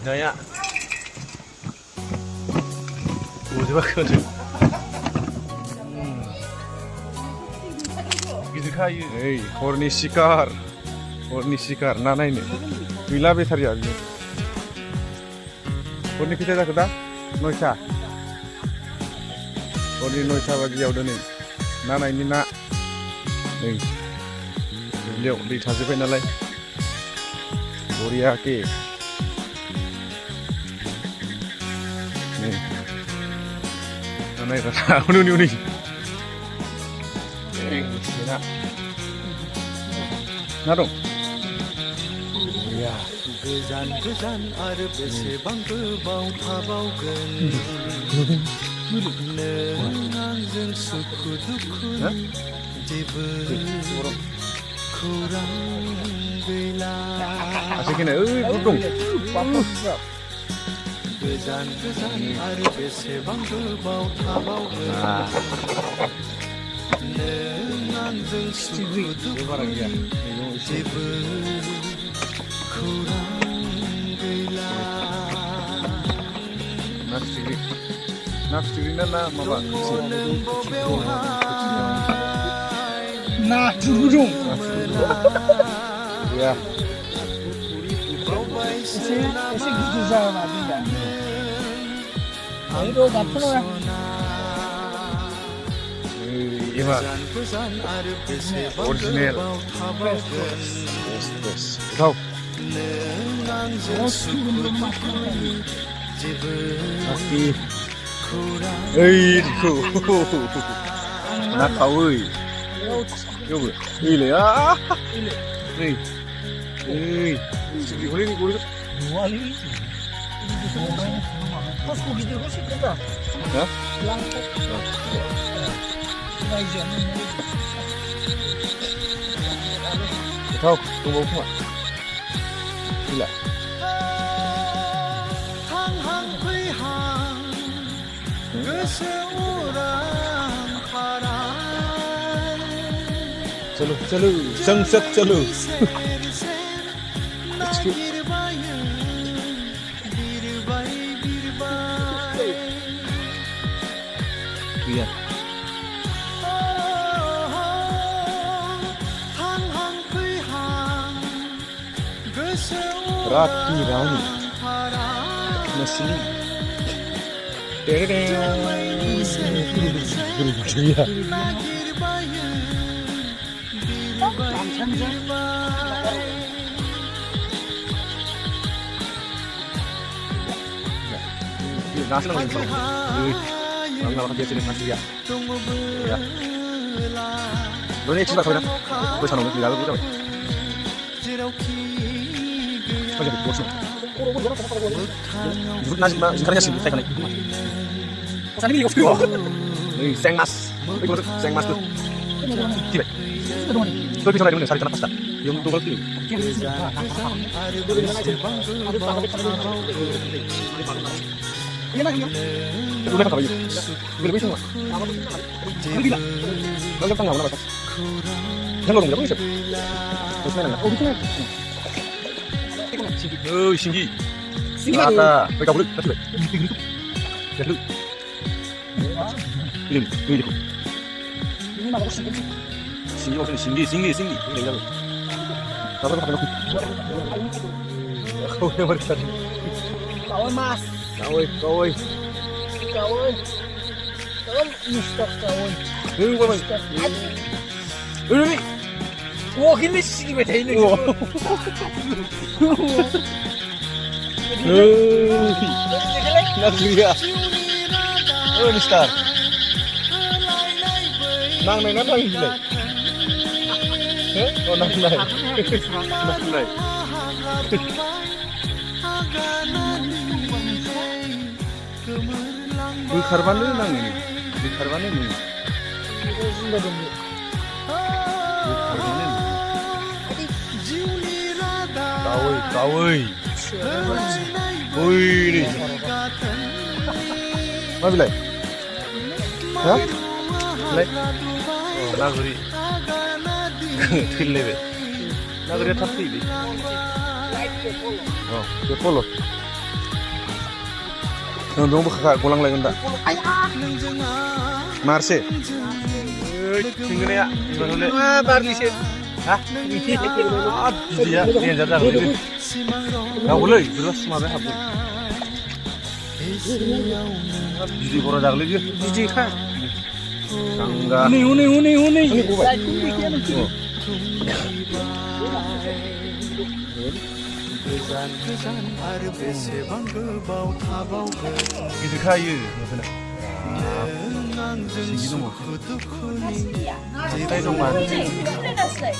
나야. 어디가 그래? गिदिरखायो ओइ हरनि सिखार ना नायनो गैला बेटारिया बियो हरनि खैथा जाखो दा 9टा हरनि 9टा बाजियाव दिनै ना नायनि ना नै दुब्लियाव दै थाजोब्बाय नालाय बरियाके नै ना नायग्रा उनि ना दं गोजान गोजान आरो बेसेबां गोबाव थाबावगोन नों आंजों सुखु दुखुनि जेबो खौरां गैला आसेखिने ओइ बुद दं गोजान गोजान आरो बेसेबां गोबाव थाबावगोन नों आंजों सुखु दुखुनि जेबो खौरां गैला ना फिथिख्रि ना माबा ना थुरबो दं गैया एसे गिदिर जागोन दैया आरो गाबथ'ना एबार अरिजिनेल गोथाव ओइ ना खावै 여보 이래야 에이 에이 저기 우리 뭐하니? 고기들 훨씬 크다. 어? Thôi, tôi bố không ạ? Đi lại. Chalo, sang sắc chalo. Iya. Rati Rani Nasli nasi lagi bang, nggak dia sini nasi ya, ya. Lo ini coba kau dah, kau sana mungkin lalu kau. Bagaimana bosnya? Sekarangnya sih, saya kan ini. Pesan ini kau. Nih, sengmas. Itu sengmas tuh. Tiba. Tuh bisa dari mana? Cari tanah pasta. Yang tuh kalau ini. Ini mana? Udah apa ini? Belum bisa nggak? Belum bisa. Belum tengah mana batas? Jangan ngomong bisa. Terus mana? Oh bisa. Oh, Shingi. Mata, mereka boleh, kasih baik. Lihat dulu. Ini dulu. Ini mana Shingi? Shingi maksudnya Shingi. Ini lihat dulu. Apa? Kau yang berkata. Kawan mas. Kawai. Mister kawan. Ini. 와 근데 시집에 돼 있는 거. Naglia. Oh, Mister. Nang nang gila. Oh, nang. Karbanı nang ini. Karbanı ini. Kawai. Wih, ini. Mana bilai? Hah? Bilai? Oh, nagri. Tille be. Nagri tapi ini. Oh, polo. बेयाव बोखा गलांलायगोन दा मारसे थिंगोनाया मा बारलिसो हा बिदिया देन्जार जागोन गावलै बोरैबा माबाया हाबगोन बिदि बरा जागोलै बियो बिदिखा सांगा हनै हनै हनै हनै गबाय गोजान गोजान आरो बेसेबां गोबाव थाबावगोन गिदिरखा इयो नुफेना आंजों सिगि दङ सुखु दुखुनि फिथाइ दं मार Play, play that slide.